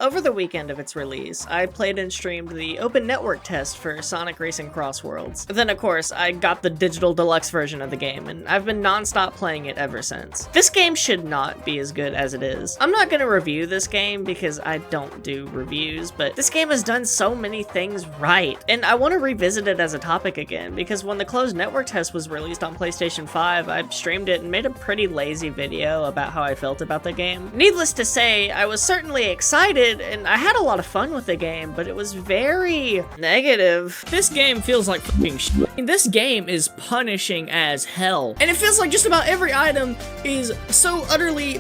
Over the weekend of its release, I played and streamed the open network test for Sonic Racing CrossWorlds. Then of course, I got the digital deluxe version of the game, and I've been non-stop playing it ever since. This game should not be as good as it is. I'm not gonna review this game because I don't do reviews, but this game has done so many things right. And I want to revisit it as a topic again, because when the closed network test was released on PlayStation 5, I streamed it and made a pretty lazy video about how I felt about the game. Needless to say, I was certainly excited and I had a lot of fun with the game, but it was very negative. This game feels like fucking shit. This game is punishing as hell. And it feels like just about every item is so utterly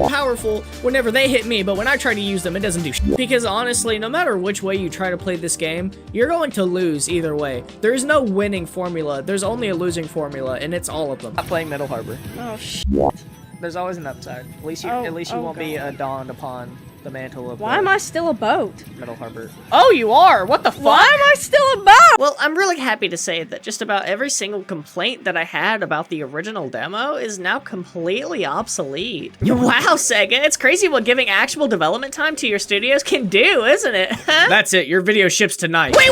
powerful whenever they hit me, but when I try to use them, it doesn't do shit. Because honestly, no matter which way you try to play this game, you're going to lose either way. There is no winning formula. There's only a losing formula, and it's all of them. I'm playing Middle Harbor. Oh, shit. There's always an upside. At least you won't be dawned upon the mantle of Why am I still a boat? Middle Harbor. Oh, you are? What the fuck? Why am I still a boat? Well, I'm really happy to say that just about every single complaint that I had about the original demo is now completely obsolete. Wow, Sega, it's crazy what giving actual development time to your studios can do, isn't it? That's it, your video ships tonight. Wait!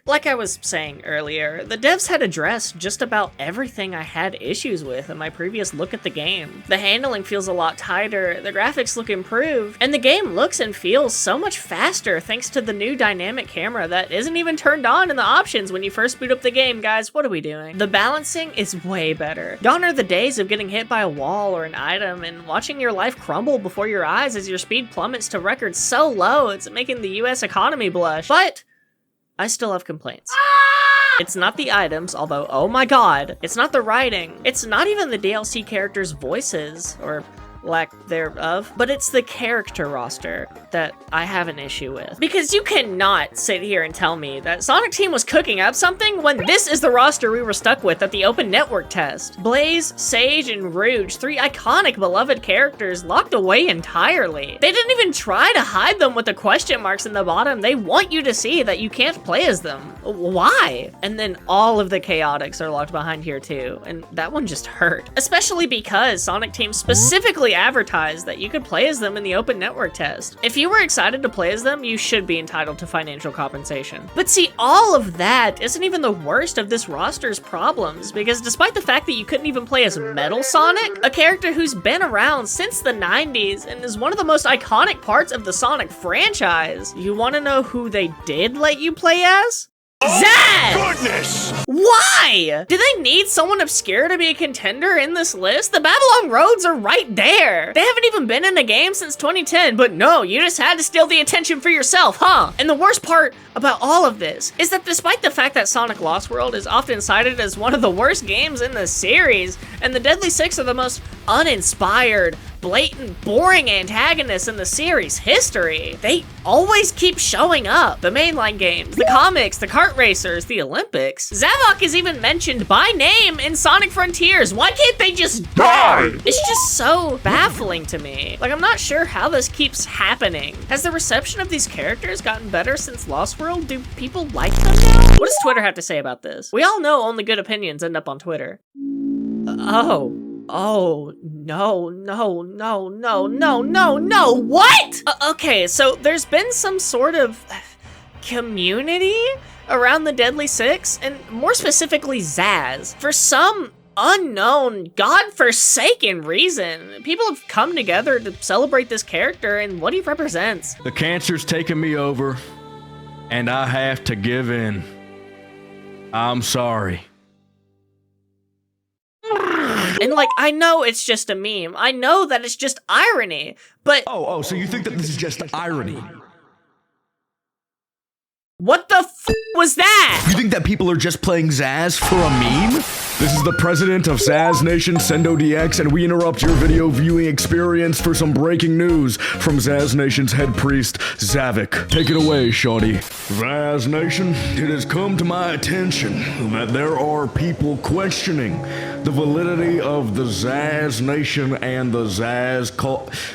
Like I was saying earlier, the devs had addressed just about everything I had issues with in my previous look at the game. The handling feels a lot tighter, the graphics look improved, and the game looks and feels so much faster thanks to the new dynamic camera that isn't even turned on in the options when you first boot up the game, guys. What are we doing? The balancing is way better. Gone are the days of getting hit by a wall or an item and watching your life crumble before your eyes as your speed plummets to records so low it's making the US economy blush. But I still have complaints. It's not the items, although, oh my god, it's not the writing, it's not even the DLC characters' voices, or lack thereof, but it's the character roster that I have an issue with. Because you cannot sit here and tell me that Sonic Team was cooking up something when this is the roster we were stuck with at the open network test. Blaze, Sage, and Rouge, three iconic beloved characters locked away entirely. They didn't even try to hide them with the question marks in the bottom. They want you to see that you can't play as them. Why? And then all of the chaotics are locked behind here too, and that one just hurt. Especially because Sonic Team specifically advertised that you could play as them in the open network test. If you were excited to play as them, you should be entitled to financial compensation. But see, all of that isn't even the worst of this roster's problems, because despite the fact that you couldn't even play as Metal Sonic, a character who's been around since the 90s and is one of the most iconic parts of the Sonic franchise, you want to know who they did let you play as? Zazz! Goodness! Why? Do they need someone obscure to be a contender in this list? The Babylon Roads are right there. They haven't even been in a game since 2010, but no, you just had to steal the attention for yourself, huh? And the worst part about all of this is that despite the fact that Sonic Lost World is often cited as one of the worst games in the series, and the Deadly Six are the most uninspired, blatant, boring antagonists in the series' history, they always keep showing up. The mainline games, the comics, the kart racers, the Olympics. Zavok is even mentioned by name in Sonic Frontiers. Why can't they just die? It's just so baffling to me. Like, I'm not sure how this keeps happening. Has the reception of these characters gotten better since Lost World? Do people like them now? What does Twitter have to say about this? We all know only good opinions end up on Twitter. Oh, no, what? Okay, so there's been some sort of community around the Deadly Six, and more specifically Zazz. For some unknown, godforsaken reason, people have come together to celebrate this character and what he represents. The cancer's taken me over, and I have to give in. I'm sorry. And like, I know it's just a meme. I know that it's just irony, but— Oh, so you think that this is just irony? What the f was that? You think that people are just playing Zazz for a meme? This is the president of Zazz Nation, Sendo DX, and we interrupt your video viewing experience for some breaking news from Zazz Nation's head priest, Zavik. Take it away, shawty. Zazz Nation, it has come to my attention that there are people questioning the validity of the Zazz Nation and the Zazz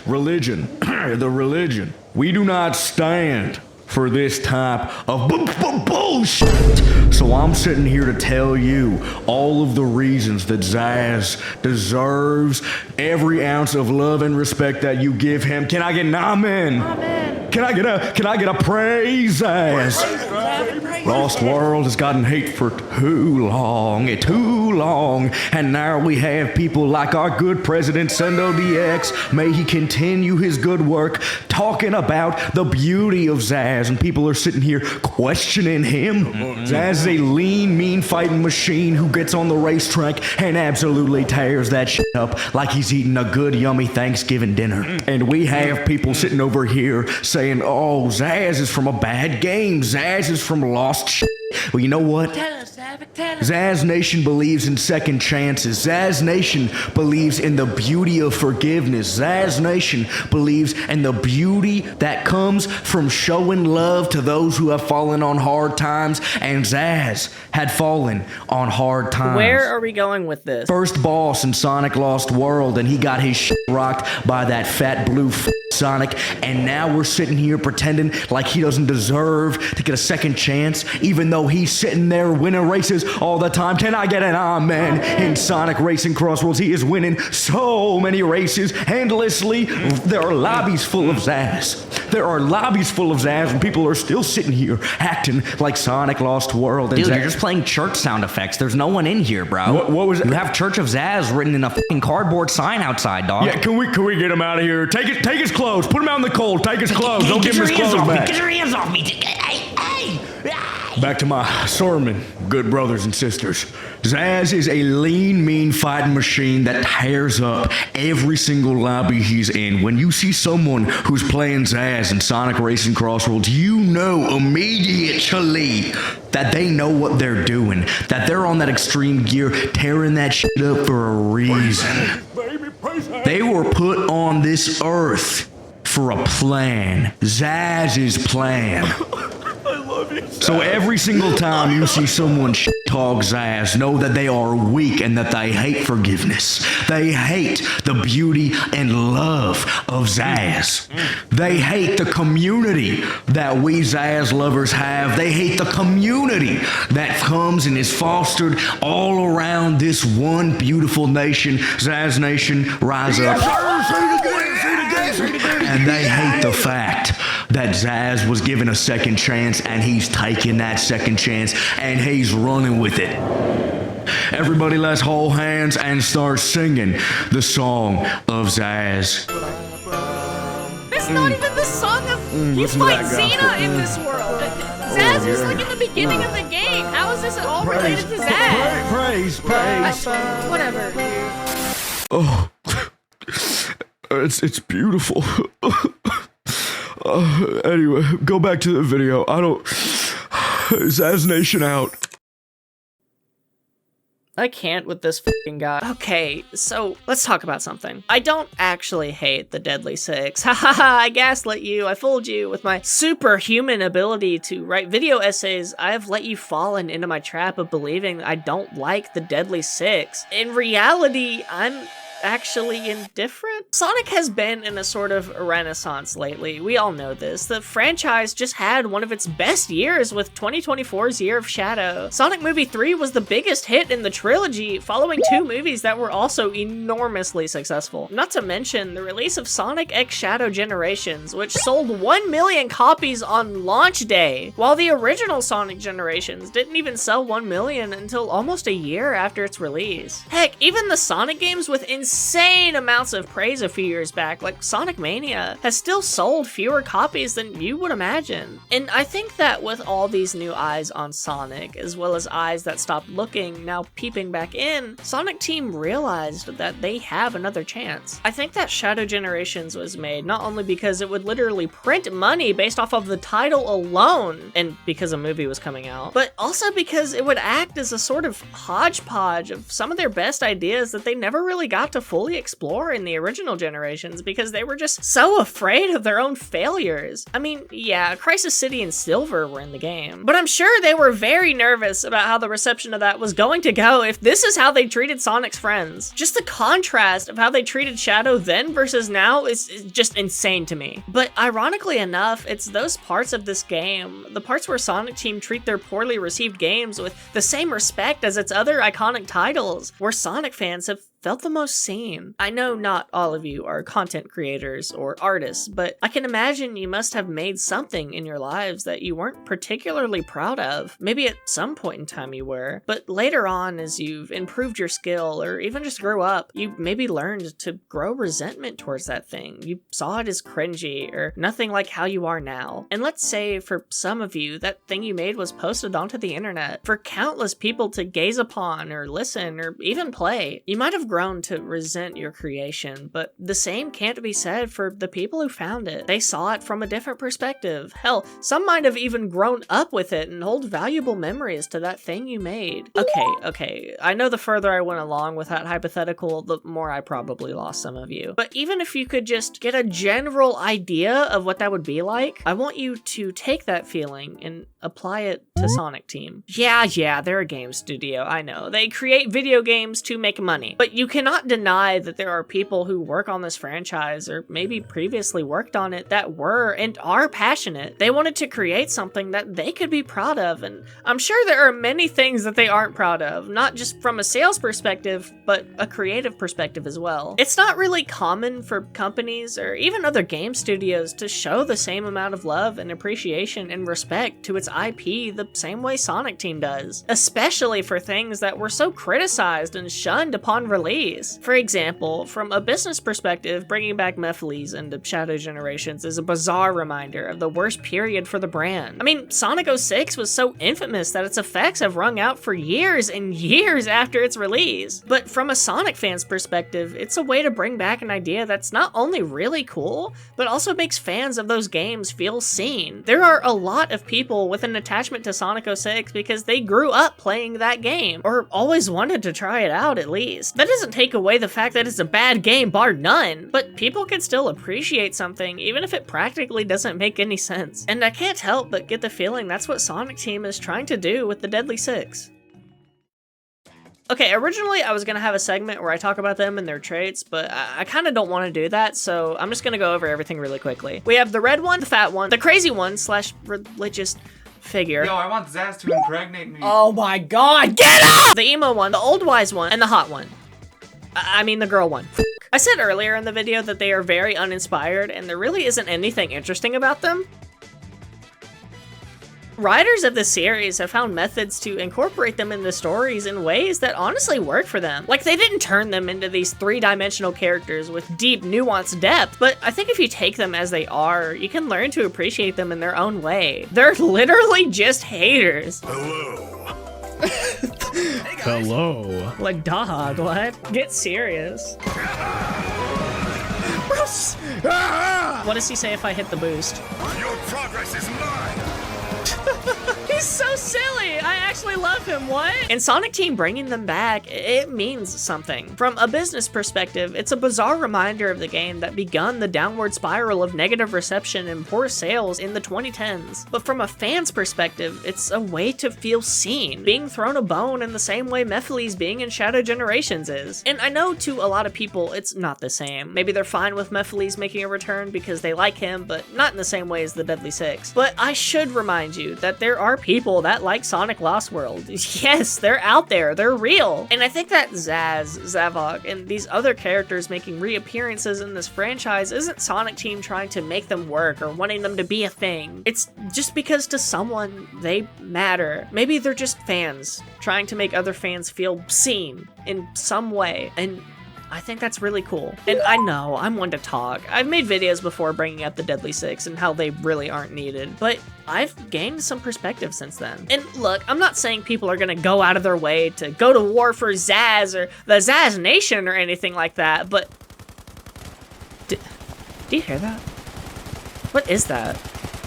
religion. The religion. We do not stand for this type of bullshit. So I'm sitting here to tell you all of the reasons that Zazz deserves every ounce of love and respect that you give him. Can I get an amen? Amen. Can I get a praise, Zazz? Lost World has gotten hate for too long, and now we have people like our good president, Sendo DX, may he continue his good work, talking about the beauty of Zazz, and people are sitting here questioning him. Zazz is a lean, mean fighting machine who gets on the racetrack and absolutely tears that shit up like he's eating a good, yummy Thanksgiving dinner. And we have people sitting over here saying, oh, Zazz is from a bad game, Zazz is from lost shit. Well, you know what? Zazz Nation believes in second chances. Zazz Nation believes in the beauty of forgiveness. Zazz Nation believes in the beauty that comes from showing love to those who have fallen on hard times, and Zazz had fallen on hard times. Where are we going with this? First boss in Sonic Lost World, and he got his shit rocked by that fat blue Sonic, and now we're sitting here pretending like he doesn't deserve to get a second chance, even though he's sitting there winning races all the time. Can I get an amen? In Sonic Racing CrossWorlds, he is winning so many races endlessly. There are lobbies full of Zazz. There are lobbies full of Zazz, and people are still sitting here acting like Sonic Lost World. Dude, you're just playing church sound effects. There's no one in here, bro. What was it? You have Church of Zazz written in a fucking cardboard sign outside, dog. Yeah, can we get him out of here? Take his clothes. Put him out in the cold. Take his clothes. Don't give him his clothes back. Get your hands off me. Hey. Back to my sermon, good brothers and sisters. Zazz is a lean, mean fighting machine that tears up every single lobby he's in. When you see someone who's playing Zazz in Sonic Racing CrossWorlds, you know immediately that they know what they're doing, that they're on that extreme gear, tearing that shit up for a reason. They were put on this earth for a plan. Zazz's plan. So every single time you see someone talk Zazz, know that they are weak and that they hate forgiveness. They hate the beauty and love of Zazz. They hate the community that we Zazz lovers have. They hate the community that comes and is fostered all around this one beautiful nation. Zazz Nation, rise up. And they hate the fact that Zazz was given a second chance, and he's taking that second chance and he's running with it. Everybody, let's hold hands and start singing the song of Zazz. That's not even the song of you fight Xena in this world. Zazz is like in the beginning of the game. How is this at all related to Zazz? Praise. Whatever. Oh, it's beautiful. Anyway, go back to the video. Zazz Nation out. I can't with this fucking guy. Okay, so let's talk about something. I don't actually hate the Deadly Six. Hahaha, I gaslit you, I fooled you. With my superhuman ability to write video essays, I have let you fallen into my trap of believing I don't like the Deadly Six. In reality, I'm actually indifferent. Sonic has been in a sort of renaissance lately. We all know this. The franchise just had one of its best years with 2024's Year of Shadow. Sonic Movie 3 was the biggest hit in the trilogy, following two movies that were also enormously successful. Not to mention the release of Sonic X Shadow Generations, which sold 1 million copies on launch day, while the original Sonic Generations didn't even sell 1 million until almost a year after its release. Heck, even the Sonic games with insane amounts of praise a few years back, like Sonic Mania, has still sold fewer copies than you would imagine. And I think that with all these new eyes on Sonic, as well as eyes that stopped looking, now peeping back in, Sonic Team realized that they have another chance. I think that Shadow Generations was made not only because it would literally print money based off of the title alone, and because a movie was coming out, but also because it would act as a sort of hodgepodge of some of their best ideas that they never really got to to fully explore in the original generations because they were just so afraid of their own failures. I mean, yeah, Crisis City and Silver were in the game, but I'm sure they were very nervous about how the reception of that was going to go if this is how they treated Sonic's friends. Just the contrast of how they treated Shadow then versus now is just insane to me. But ironically enough, it's those parts of this game, the parts where Sonic Team treat their poorly received games with the same respect as its other iconic titles, where Sonic fans have felt the most seen. I know not all of you are content creators or artists, but I can imagine you must have made something in your lives that you weren't particularly proud of. Maybe at some point in time you were, but later on as you've improved your skill or even just grew up, you maybe learned to grow resentment towards that thing. You saw it as cringy or nothing like how you are now. And let's say for some of you, that thing you made was posted onto the internet for countless people to gaze upon or listen or even play. You might have grown to resent your creation, but the same can't be said for the people who found it. They saw it from a different perspective. Hell, some might have even grown up with it and hold valuable memories to that thing you made. Okay, I know the further I went along with that hypothetical, the more I probably lost some of you. But even if you could just get a general idea of what that would be like, I want you to take that feeling and apply it to Sonic Team. Yeah, they're a game studio, I know. They create video games to make money, but you cannot deny that there are people who work on this franchise or maybe previously worked on it that were and are passionate. They wanted to create something that they could be proud of, and I'm sure there are many things that they aren't proud of, not just from a sales perspective, but a creative perspective as well. It's not really common for companies or even other game studios to show the same amount of love and appreciation and respect to its IP the same way Sonic Team does, especially for things that were so criticized and shunned upon release. For example, from a business perspective, bringing back Mephiles into Shadow Generations is a bizarre reminder of the worst period for the brand. I mean, Sonic 06 was so infamous that its effects have rung out for years and years after its release. But from a Sonic fan's perspective, it's a way to bring back an idea that's not only really cool, but also makes fans of those games feel seen. There are a lot of people with an attachment to Sonic 06 because they grew up playing that game, or always wanted to try it out at least. That doesn't take away the fact that it's a bad game, bar none, but people can still appreciate something even if it practically doesn't make any sense. And I can't help but get the feeling that's what Sonic Team is trying to do with the Deadly Six. Okay, originally I was gonna have a segment where I talk about them and their traits, but I kind of don't want to do that, so I'm just gonna go over everything really quickly. We have the red one, the fat one, the crazy one / religious figure. Yo, I want Zazz to impregnate me. Oh my god, get up! The emo one, the old wise one, and the hot one. I mean the girl one. I said earlier in the video that they are very uninspired, and there really isn't anything interesting about them. Writers of the series have found methods to incorporate them into stories in ways that honestly work for them. Like, they didn't turn them into these three-dimensional characters with deep, nuanced depth, but I think if you take them as they are, you can learn to appreciate them in their own way. They're literally just haters. Hello. Like, dog, what? Get serious. What does he say if I hit the boost? Your progress is mine! He's so silly! I actually love him, what? And Sonic Team bringing them back, it means something. From a business perspective, it's a bizarre reminder of the game that begun the downward spiral of negative reception and poor sales in the 2010s. But from a fan's perspective, it's a way to feel seen, being thrown a bone in the same way Mephiles being in Shadow Generations is. And I know to a lot of people, it's not the same. Maybe they're fine with Mephiles making a return because they like him, but not in the same way as the Deadly Six. But I should remind you that there are people that like Sonic Lost World. Yes, they're out there, they're real. And I think that Zazz, Zavok, and these other characters making reappearances in this franchise isn't Sonic Team trying to make them work or wanting them to be a thing. It's just because to someone, they matter. Maybe they're just fans, trying to make other fans feel seen in some way. And I think that's really cool. And I know, I'm one to talk. I've made videos before bringing up the Deadly Six and how they really aren't needed, but I've gained some perspective since then. And look, I'm not saying people are gonna go out of their way to go to war for Zazz or the Zazz Nation or anything like that, but... Do you hear that? What is that?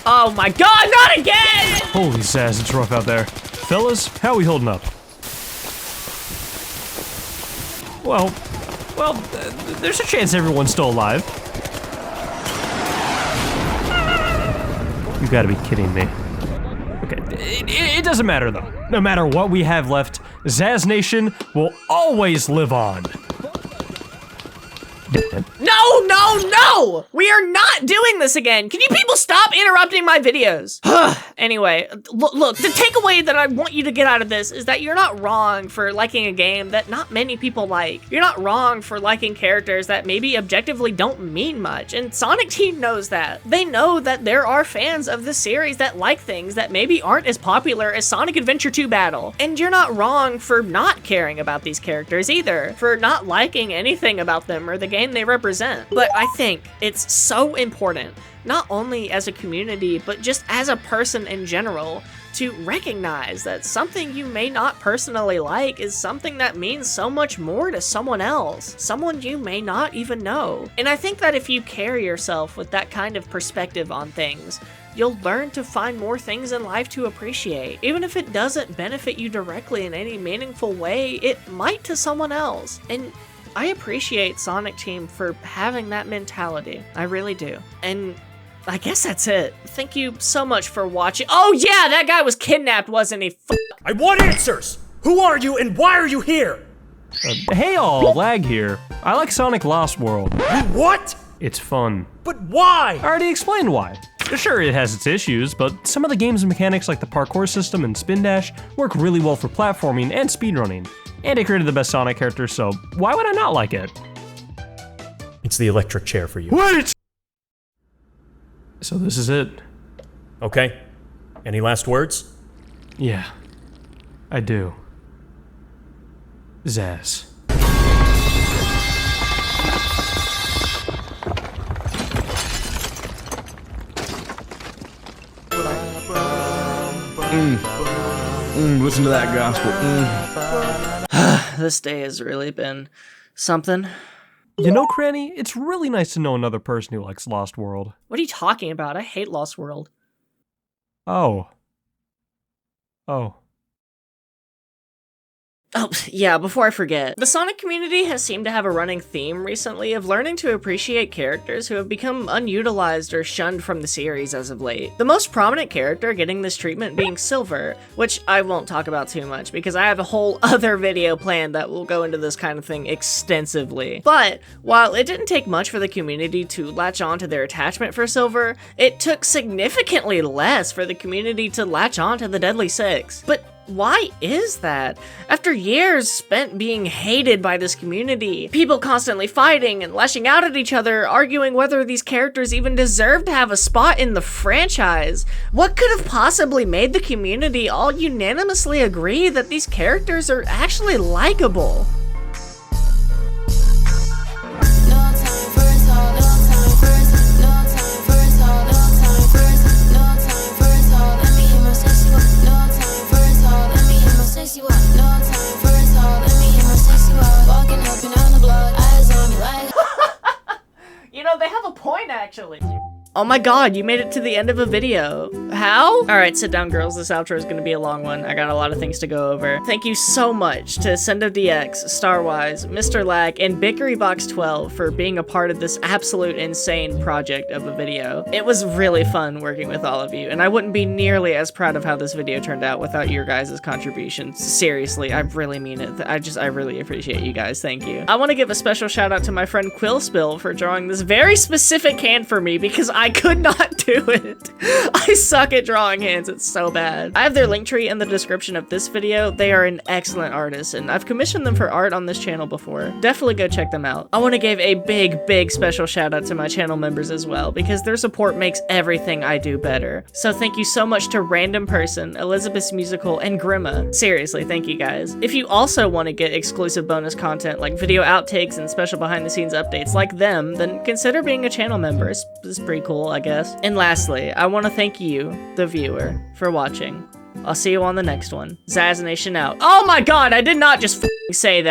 Oh my god, not again! Holy Zazz, it's rough out there. Fellas, how we holding up? Well, Well, there's a chance everyone's still alive. You gotta be kidding me. Okay, it doesn't matter though. No matter what we have left, Zazz Nation will always live on. No, no, no! We are not doing this again. Can you people stop interrupting my videos? Anyway, look, the takeaway that I want you to get out of this is that you're not wrong for liking a game that not many people like. You're not wrong for liking characters that maybe objectively don't mean much, and Sonic Team knows that. They know that there are fans of the series that like things that maybe aren't as popular as Sonic Adventure 2 Battle. And you're not wrong for not caring about these characters either, for not liking anything about them or the game they represent. But I think it's so important, not only as a community, but just as a person in general, to recognize that something you may not personally like is something that means so much more to someone else, someone you may not even know. And I think that if you carry yourself with that kind of perspective on things, you'll learn to find more things in life to appreciate. Even if it doesn't benefit you directly in any meaningful way, it might to someone else. And I appreciate Sonic Team for having that mentality. I really do. And I guess that's it. Thank you so much for watching. Oh yeah, that guy was kidnapped, wasn't he? I want answers! Who are you and why are you here? Hey all, Lag here. I like Sonic Lost World. What? It's fun. But why? I already explained why. Sure, it has its issues, but some of the game's mechanics like the parkour system and spin dash work really well for platforming and speedrunning. And it created the best Sonic character, so why would I not like it? It's the electric chair for you. Wait! So this is it. Okay. Any last words? Yeah, I do. Zazz. Listen to that gospel. This day has really been something. You know, Cranni, it's really nice to know another person who likes Lost World. What are you talking about? I hate Lost World. Oh. Oh, yeah, before I forget. The Sonic community has seemed to have a running theme recently of learning to appreciate characters who have become unutilized or shunned from the series as of late. The most prominent character getting this treatment being Silver, which I won't talk about too much because I have a whole other video planned that will go into this kind of thing extensively. But while it didn't take much for the community to latch on to their attachment for Silver, it took significantly less for the community to latch on to the Deadly Six. But why is that? After years spent being hated by this community, people constantly fighting and lashing out at each other, arguing whether these characters even deserve to have a spot in the franchise, what could have possibly made the community all unanimously agree that these characters are actually likable? You know, they have a point, actually. Oh my god, you made it to the end of a video. How? Alright, sit down, girls. This outro is gonna be a long one. I got a lot of things to go over. Thank you so much to SendoDX, Starwise, Mr. Lag, and BickeryBox12 for being a part of this absolute insane project of a video. It was really fun working with all of you, and I wouldn't be nearly as proud of how this video turned out without your guys' contributions. Seriously, I really mean it. I really appreciate you guys. Thank you. I want to give a special shout out to my friend Quillspill for drawing this very specific hand for me because I could not do it. I suck at drawing hands, it's so bad. I have their link tree in the description of this video. They are an excellent artist, and I've commissioned them for art on this channel before. Definitely go check them out. I want to give a big special shout out to my channel members as well, because their support makes everything I do better. So thank you so much to Random Person, Elizabeth's Musical, and Grimma. Seriously, thank you guys. If you also want to get exclusive bonus content like video outtakes and special behind the scenes updates like them, then consider being a channel member. It's pretty cool, I guess. And lastly, I want to thank you, the viewer, for watching. I'll see you on the next one. Zazz Nation out. Oh my god, I did not just f***ing say that.